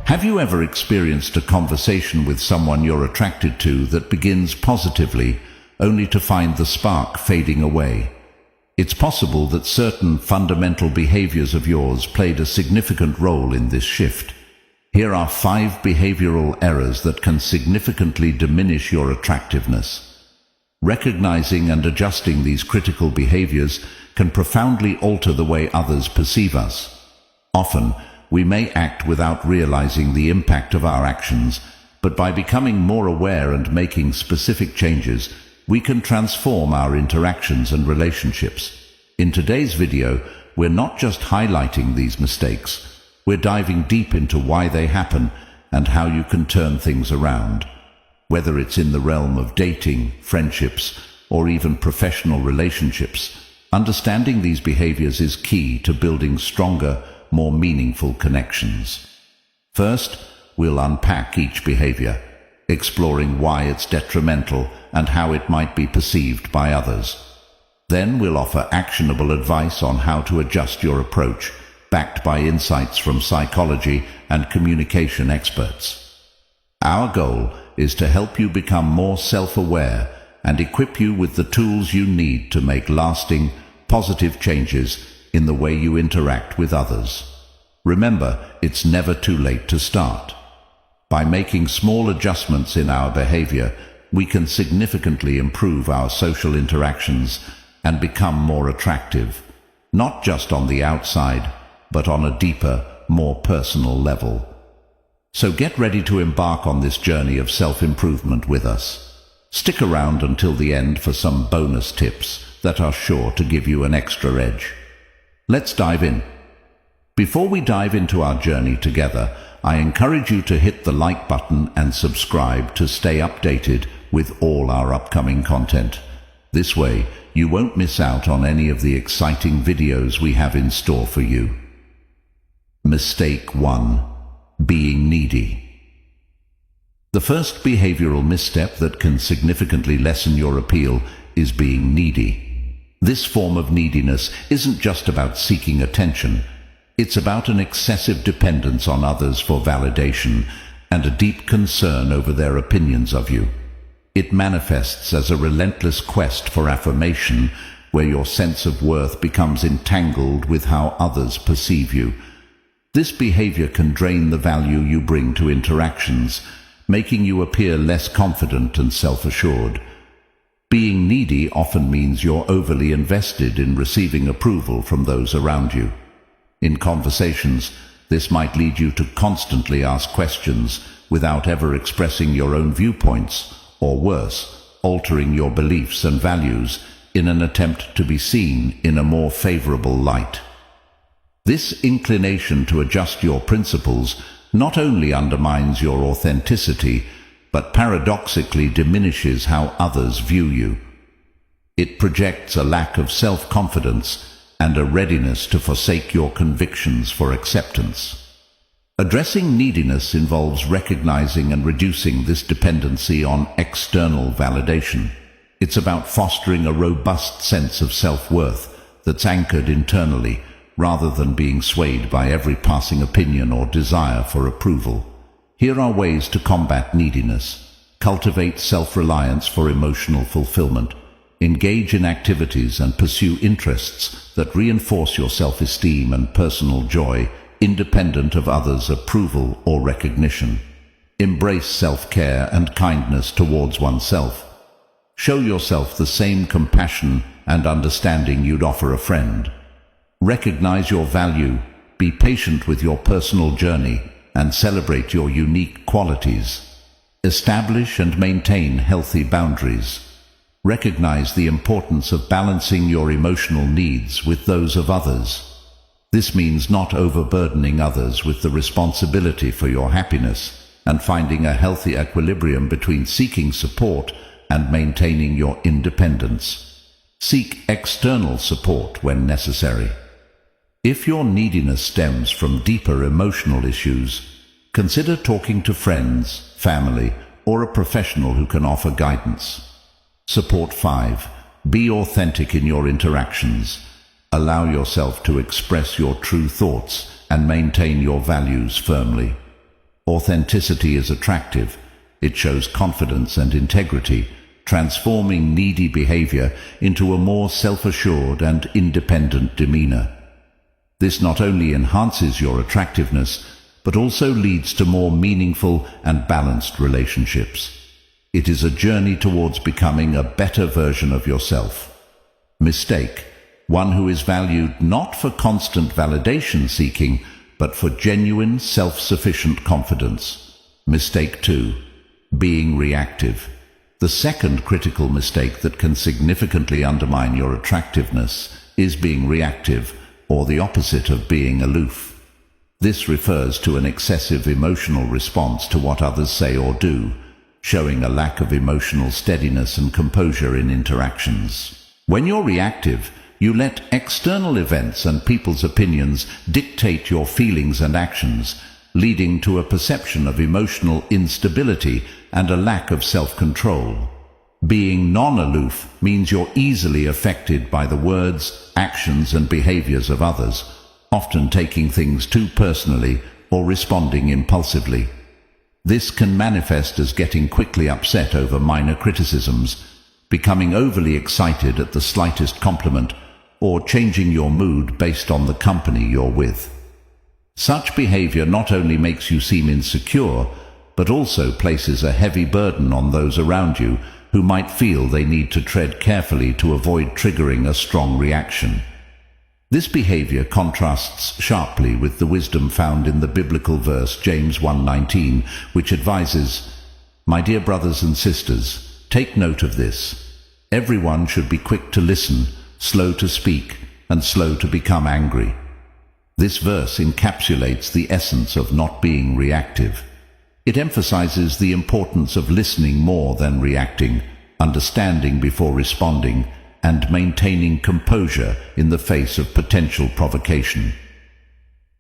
Have you ever experienced a conversation with someone you're attracted to that begins positively, only to find the spark fading away? It's possible that certain fundamental behaviors of yours played a significant role in this shift. Here are 5 behavioral errors that can significantly diminish your attractiveness. Recognizing and adjusting these critical behaviors can profoundly alter the way others perceive us. Often, we may act without realizing the impact of our actions, but by becoming more aware and making specific changes, we can transform our interactions and relationships. In today's video, we're not just highlighting these mistakes, we're diving deep into why they happen and how you can turn things around. Whether it's in the realm of dating, friendships, or even professional relationships, understanding these behaviors is key to building stronger, more meaningful connections. First, we'll unpack each behavior, exploring why it's detrimental and how it might be perceived by others. Then we'll offer actionable advice on how to adjust your approach, backed by insights from psychology and communication experts. Our goal is to help you become more self-aware and equip you with the tools you need to make lasting, positive changes in the way you interact with others. Remember, it's never too late to start. By making small adjustments in our behavior, we can significantly improve our social interactions and become more attractive, not just on the outside, but on a deeper, more personal level. So get ready to embark on this journey of self-improvement with us. Stick around until the end for some bonus tips that are sure to give you an extra edge. Let's dive in. Before we dive into our journey together, I encourage you to hit the like button and subscribe to stay updated with all our upcoming content. This way, you won't miss out on any of the exciting videos we have in store for you. Mistake 1. Being needy. The first behavioral misstep that can significantly lessen your appeal is being needy. This form of neediness isn't just about seeking attention. It's about an excessive dependence on others for validation and a deep concern over their opinions of you. It manifests as a relentless quest for affirmation, where your sense of worth becomes entangled with how others perceive you. This behavior can drain the value you bring to interactions, making you appear less confident and self-assured. Being needy often means you're overly invested in receiving approval from those around you. In conversations, this might lead you to constantly ask questions without ever expressing your own viewpoints, or worse, altering your beliefs and values in an attempt to be seen in a more favorable light. This inclination to adjust your principles not only undermines your authenticity, but paradoxically diminishes how others view you. It projects a lack of self-confidence and a readiness to forsake your convictions for acceptance. Addressing neediness involves recognizing and reducing this dependency on external validation. It's about fostering a robust sense of self-worth that's anchored internally, rather than being swayed by every passing opinion or desire for approval. Here are ways to combat neediness. Cultivate self-reliance for emotional fulfillment. Engage in activities and pursue interests that reinforce your self-esteem and personal joy, independent of others' approval or recognition. Embrace self-care and kindness towards oneself. Show yourself the same compassion and understanding you'd offer a friend. Recognize your value, be patient with your personal journey, and celebrate your unique qualities. Establish and maintain healthy boundaries. Recognize the importance of balancing your emotional needs with those of others. This means not overburdening others with the responsibility for your happiness and finding a healthy equilibrium between seeking support and maintaining your independence. Seek external support when necessary. If your neediness stems from deeper emotional issues, consider talking to friends, family, or a professional who can offer guidance. Support 5. Be authentic in your interactions. Allow yourself to express your true thoughts and maintain your values firmly. Authenticity is attractive. It shows confidence and integrity, transforming needy behavior into a more self-assured and independent demeanor. This not only enhances your attractiveness, but also leads to more meaningful and balanced relationships. It is a journey towards becoming a better version of yourself. Mistake, one who is valued not for constant validation seeking, but for genuine self-sufficient confidence. Mistake 2, being reactive. The second critical mistake that can significantly undermine your attractiveness is being reactive, or the opposite of being aloof. This refers to an excessive emotional response to what others say or do, showing a lack of emotional steadiness and composure in interactions. When you're reactive, you let external events and people's opinions dictate your feelings and actions, leading to a perception of emotional instability and a lack of self-control. Being non-aloof means you're easily affected by the words, actions, and behaviors of others, often taking things too personally or responding impulsively. This can manifest as getting quickly upset over minor criticisms, becoming overly excited at the slightest compliment, or changing your mood based on the company you're with. Such behavior not only makes you seem insecure, but also places a heavy burden on those around you who might feel they need to tread carefully to avoid triggering a strong reaction. This behavior contrasts sharply with the wisdom found in the biblical verse James 1:19, which advises, "My dear brothers and sisters, take note of this. Everyone should be quick to listen, slow to speak, and slow to become angry." This verse encapsulates the essence of not being reactive. It emphasizes the importance of listening more than reacting, understanding before responding, and maintaining composure in the face of potential provocation.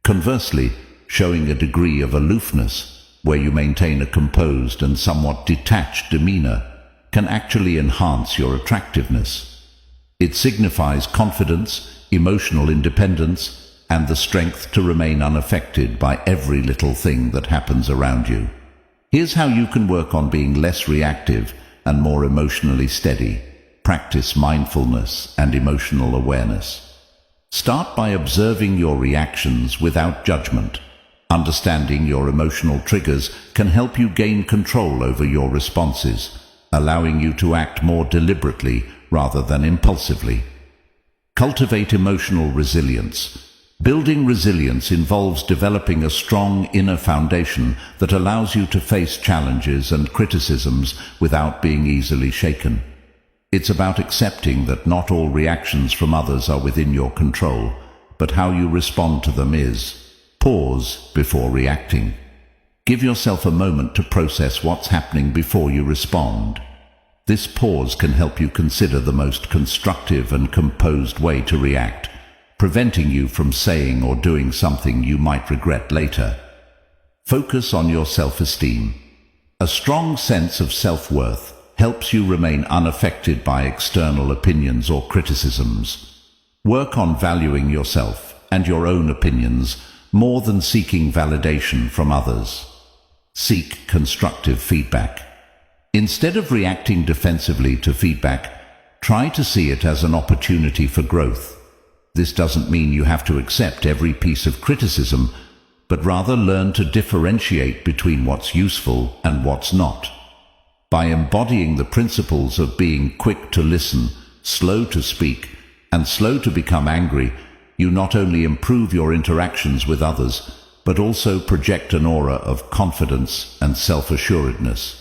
Conversely, showing a degree of aloofness, where you maintain a composed and somewhat detached demeanor, can actually enhance your attractiveness. It signifies confidence, emotional independence, and the strength to remain unaffected by every little thing that happens around you. Here's how you can work on being less reactive and more emotionally steady. Practice mindfulness and emotional awareness. Start by observing your reactions without judgment. Understanding your emotional triggers can help you gain control over your responses, allowing you to act more deliberately rather than impulsively. Cultivate emotional resilience. Building resilience involves developing a strong inner foundation that allows you to face challenges and criticisms without being easily shaken. It's about accepting that not all reactions from others are within your control, but how you respond to them is. Pause before reacting. Give yourself a moment to process what's happening before you respond. This pause can help you consider the most constructive and composed way to react, preventing you from saying or doing something you might regret later. Focus on your self-esteem. A strong sense of self-worth helps you remain unaffected by external opinions or criticisms. Work on valuing yourself and your own opinions more than seeking validation from others. Seek constructive feedback. Instead of reacting defensively to feedback, try to see it as an opportunity for growth. This doesn't mean you have to accept every piece of criticism, but rather learn to differentiate between what's useful and what's not. By embodying the principles of being quick to listen, slow to speak, and slow to become angry, you not only improve your interactions with others, but also project an aura of confidence and self-assuredness.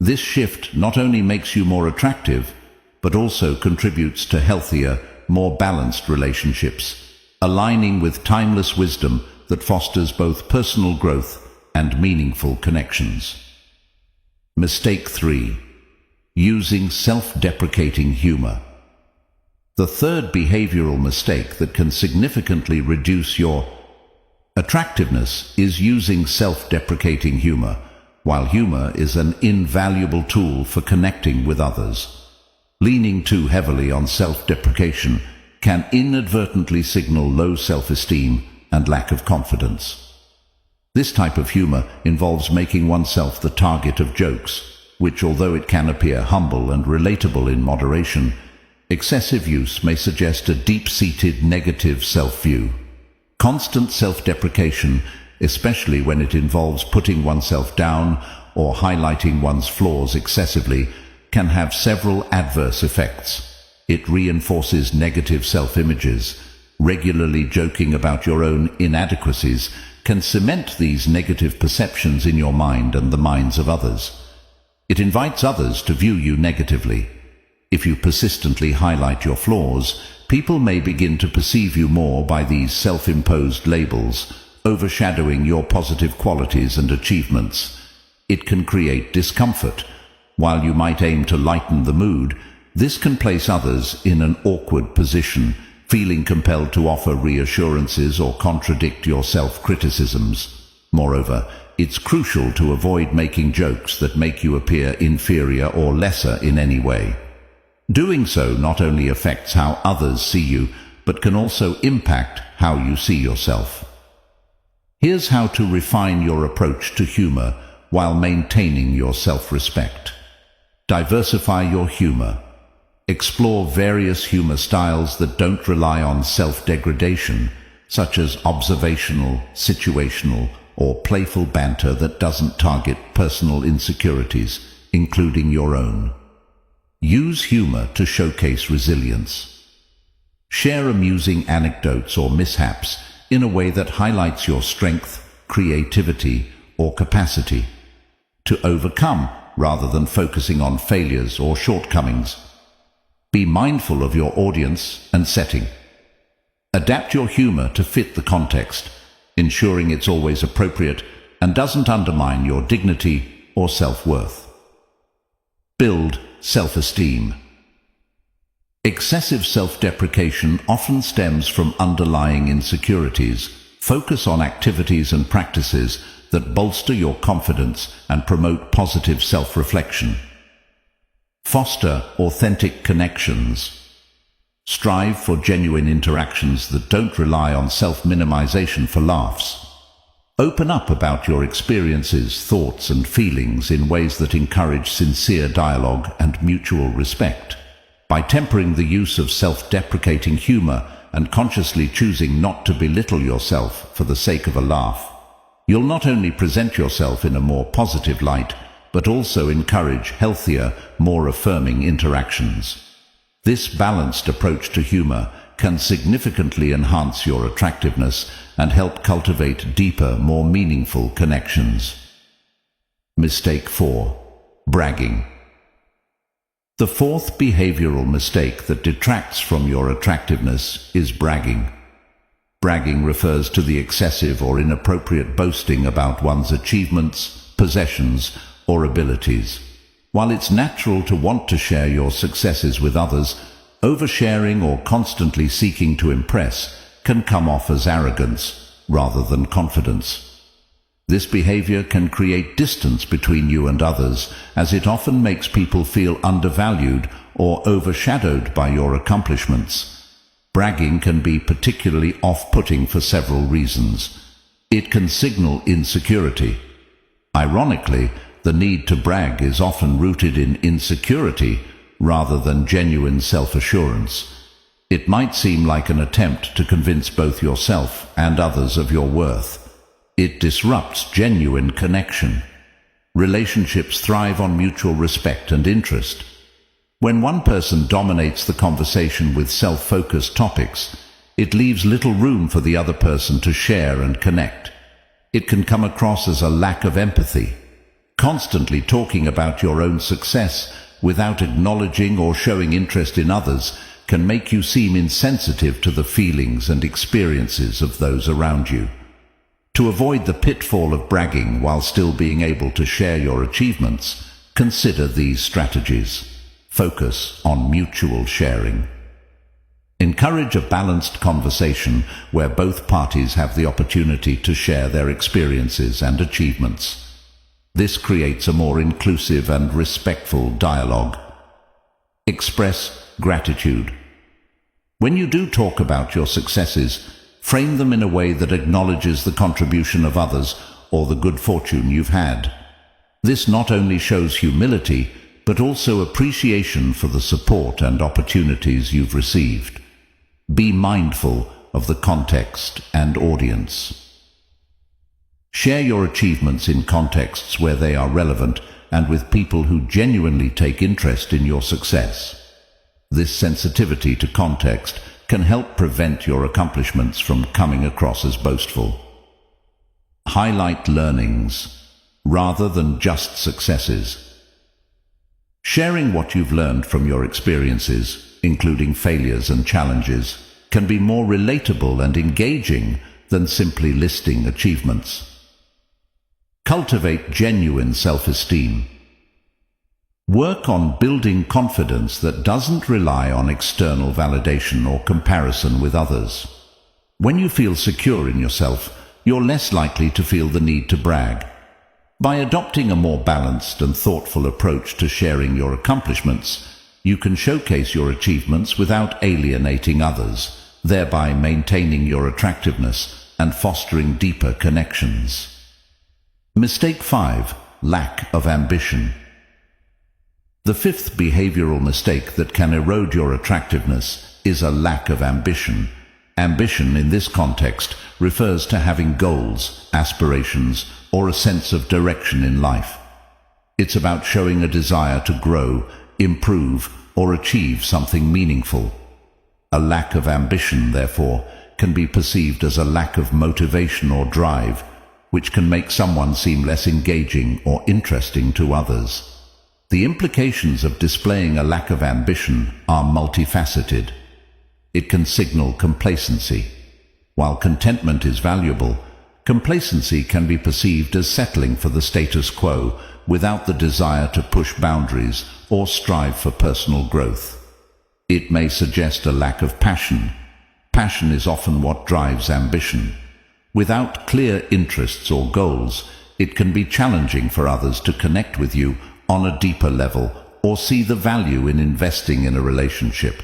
This shift not only makes you more attractive, but also contributes to healthier, more balanced relationships, aligning with timeless wisdom that fosters both personal growth and meaningful connections. Mistake 3. Using self-deprecating humor. The third behavioral mistake that can significantly reduce your attractiveness is using self-deprecating humor. While humor is an invaluable tool for connecting with others, leaning too heavily on self-deprecation can inadvertently signal low self-esteem and lack of confidence. This type of humor involves making oneself the target of jokes, which, although it can appear humble and relatable in moderation, excessive use may suggest a deep-seated negative self-view. Constant self-deprecation, especially when it involves putting oneself down or highlighting one's flaws excessively, can have several adverse effects. It reinforces negative self-images. Regularly joking about your own inadequacies can cement these negative perceptions in your mind and the minds of others. It invites others to view you negatively. If you persistently highlight your flaws, people may begin to perceive you more by these self-imposed labels, overshadowing your positive qualities and achievements. It can create discomfort. While you might aim to lighten the mood, this can place others in an awkward position, feeling compelled to offer reassurances or contradict your self-criticisms. Moreover, it's crucial to avoid making jokes that make you appear inferior or lesser in any way. Doing so not only affects how others see you, but can also impact how you see yourself. Here's how to refine your approach to humor while maintaining your self-respect. Diversify your humor. Explore various humor styles that don't rely on self-degradation, such as observational, situational, or playful banter that doesn't target personal insecurities, including your own. Use humor to showcase resilience. Share amusing anecdotes or mishaps in a way that highlights your strength, creativity, or capacity to overcome rather than focusing on failures or shortcomings. Be mindful of your audience and setting. Adapt your humor to fit the context, ensuring it's always appropriate and doesn't undermine your dignity or self-worth. Build self-esteem. Excessive self-deprecation often stems from underlying insecurities. Focus on activities and practices that bolster your confidence and promote positive self-reflection. Foster authentic connections. Strive for genuine interactions that don't rely on self-minimization for laughs. Open up about your experiences, thoughts, and feelings in ways that encourage sincere dialogue and mutual respect. By tempering the use of self-deprecating humor and consciously choosing not to belittle yourself for the sake of a laugh, you'll not only present yourself in a more positive light, but also encourage healthier, more affirming interactions. This balanced approach to humor can significantly enhance your attractiveness and help cultivate deeper, more meaningful connections. Mistake 4. Bragging. The fourth behavioral mistake that detracts from your attractiveness is bragging. Bragging refers to the excessive or inappropriate boasting about one's achievements, possessions, or abilities. While it's natural to want to share your successes with others, oversharing or constantly seeking to impress can come off as arrogance rather than confidence. This behavior can create distance between you and others, as it often makes people feel undervalued or overshadowed by your accomplishments. Bragging can be particularly off-putting for several reasons. It can signal insecurity. Ironically, the need to brag is often rooted in insecurity rather than genuine self-assurance. It might seem like an attempt to convince both yourself and others of your worth. It disrupts genuine connection. Relationships thrive on mutual respect and interest. When one person dominates the conversation with self-focused topics, it leaves little room for the other person to share and connect. It can come across as a lack of empathy. Constantly talking about your own success without acknowledging or showing interest in others can make you seem insensitive to the feelings and experiences of those around you. To avoid the pitfall of bragging while still being able to share your achievements, consider these strategies. Focus on mutual sharing. Encourage a balanced conversation where both parties have the opportunity to share their experiences and achievements. This creates a more inclusive and respectful dialogue. Express gratitude. When you do talk about your successes, frame them in a way that acknowledges the contribution of others or the good fortune you've had. This not only shows humility, but also appreciation for the support and opportunities you've received. Be mindful of the context and audience. Share your achievements in contexts where they are relevant and with people who genuinely take interest in your success. This sensitivity to context can help prevent your accomplishments from coming across as boastful. Highlight learnings rather than just successes. Sharing what you've learned from your experiences, including failures and challenges, can be more relatable and engaging than simply listing achievements. Cultivate genuine self-esteem. Work on building confidence that doesn't rely on external validation or comparison with others. When you feel secure in yourself, you're less likely to feel the need to brag. By adopting a more balanced and thoughtful approach to sharing your accomplishments, you can showcase your achievements without alienating others, thereby maintaining your attractiveness and fostering deeper connections. Mistake 5. Lack of ambition. The fifth behavioral mistake that can erode your attractiveness is a lack of ambition. Ambition in this context refers to having goals, aspirations, or a sense of direction in life. It's about showing a desire to grow, improve, or achieve something meaningful. A lack of ambition, therefore, can be perceived as a lack of motivation or drive, which can make someone seem less engaging or interesting to others. The implications of displaying a lack of ambition are multifaceted. It can signal complacency. While contentment is valuable, complacency can be perceived as settling for the status quo without the desire to push boundaries or strive for personal growth. It may suggest a lack of passion. Passion is often what drives ambition. Without clear interests or goals, it can be challenging for others to connect with you on a deeper level or see the value in investing in a relationship.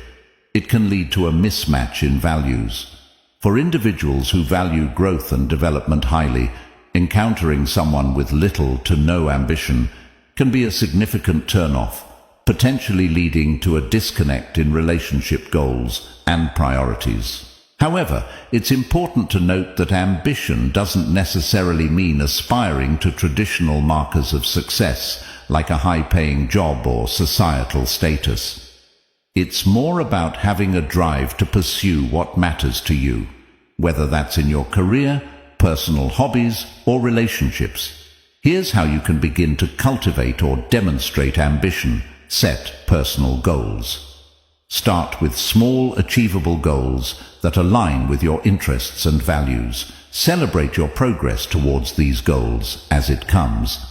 It can lead to a mismatch in values. For individuals who value growth and development highly, encountering someone with little to no ambition can be a significant turn-off, potentially leading to a disconnect in relationship goals and priorities. However, it's important to note that ambition doesn't necessarily mean aspiring to traditional markers of success, like a high-paying job or societal status. It's more about having a drive to pursue what matters to you, whether that's in your career, personal hobbies, or relationships. Here's how you can begin to cultivate or demonstrate ambition. Set personal goals. Start with small, achievable goals that align with your interests and values. Celebrate your progress towards these goals as it comes.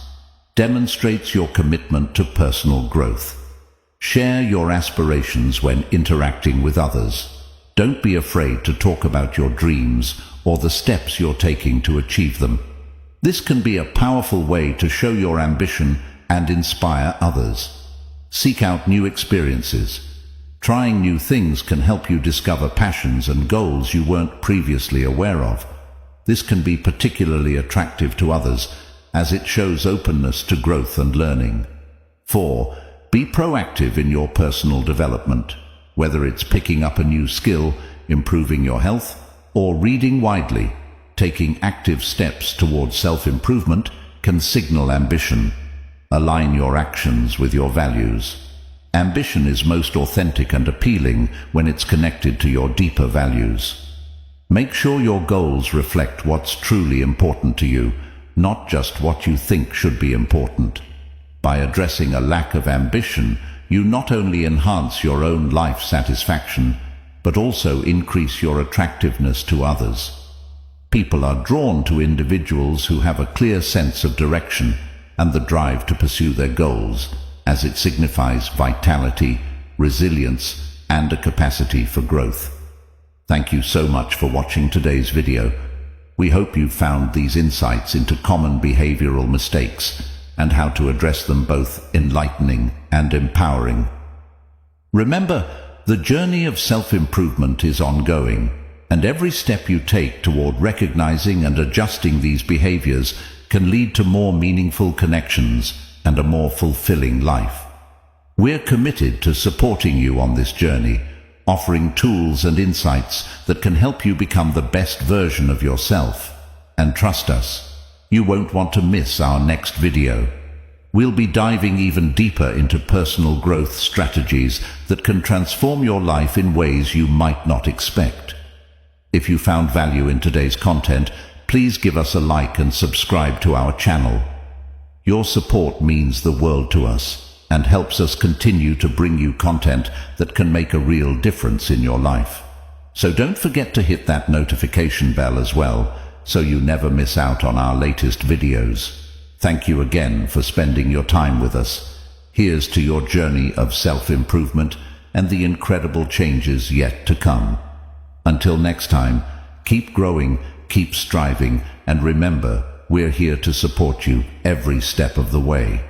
Demonstrates your commitment to personal growth. Share your aspirations when interacting with others. Don't be afraid to talk about your dreams or the steps you're taking to achieve them. This can be a powerful way to show your ambition and inspire others. Seek out new experiences. Trying new things can help you discover passions and goals you weren't previously aware of. This can be particularly attractive to others as it shows openness to growth and learning. 4. Be proactive in your personal development. Whether it's picking up a new skill, improving your health, or reading widely, taking active steps towards self-improvement can signal ambition. Align your actions with your values. Ambition is most authentic and appealing when it's connected to your deeper values. Make sure your goals reflect what's truly important to you, not just what you think should be important. By addressing a lack of ambition, you not only enhance your own life satisfaction, but also increase your attractiveness to others. People are drawn to individuals who have a clear sense of direction and the drive to pursue their goals, as it signifies vitality, resilience, and a capacity for growth. Thank you so much for watching today's video. We hope you found these insights into common behavioral mistakes and how to address them both enlightening and empowering. Remember, the journey of self-improvement is ongoing, and every step you take toward recognizing and adjusting these behaviors can lead to more meaningful connections and a more fulfilling life. We're committed to supporting you on this journey, offering tools and insights that can help you become the best version of yourself. And trust us, you won't want to miss our next video. We'll be diving even deeper into personal growth strategies that can transform your life in ways you might not expect. If you found value in today's content, please give us a like and subscribe to our channel. Your support means the world to us and helps us continue to bring you content that can make a real difference in your life. So don't forget to hit that notification bell as well, so you never miss out on our latest videos. Thank you again for spending your time with us. Here's to your journey of self-improvement and the incredible changes yet to come. Until next time, keep growing, keep striving, and remember, we're here to support you every step of the way.